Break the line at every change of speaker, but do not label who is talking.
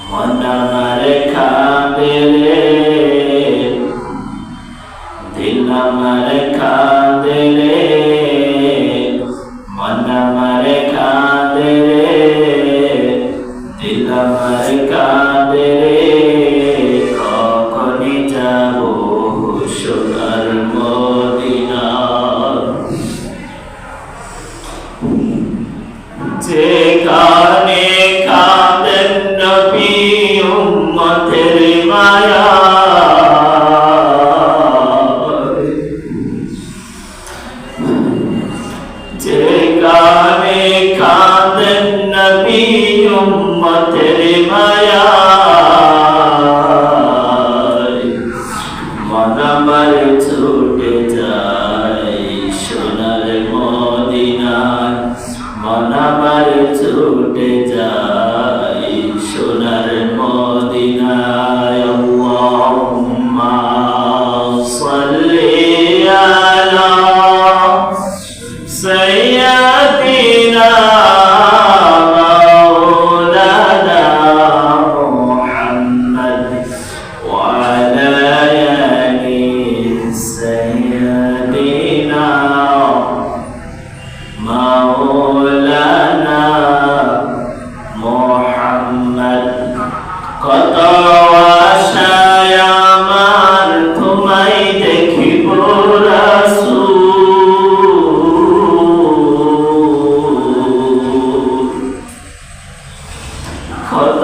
মন আমার কাঁদে রে, দিল আমার কাঁদে রে, মন আমার কাঁদে রে, দিল আমার কাঁদে রে। কখনই যাব সোনার মদিনা, যেখানে কাঁদেন নবী উম্মতের মায়া, যেখানে কাঁদেন নবী উম্মতের মায়া, মন আমার ছুটে যায় সোনার মদিনায়, মন আমার ছুটে যায় সোনার মদিনায়। আল্লাহুম্মা সাল্লি আলা সাইয়্যিদিনা মাওলানা মুহাম্মদ ওয়া আলা আলি সাইয়্যিদিনা মাওলানা মুহাম্মদ। কত আশায় আমার তোমায় দেখিব রাসূল, কত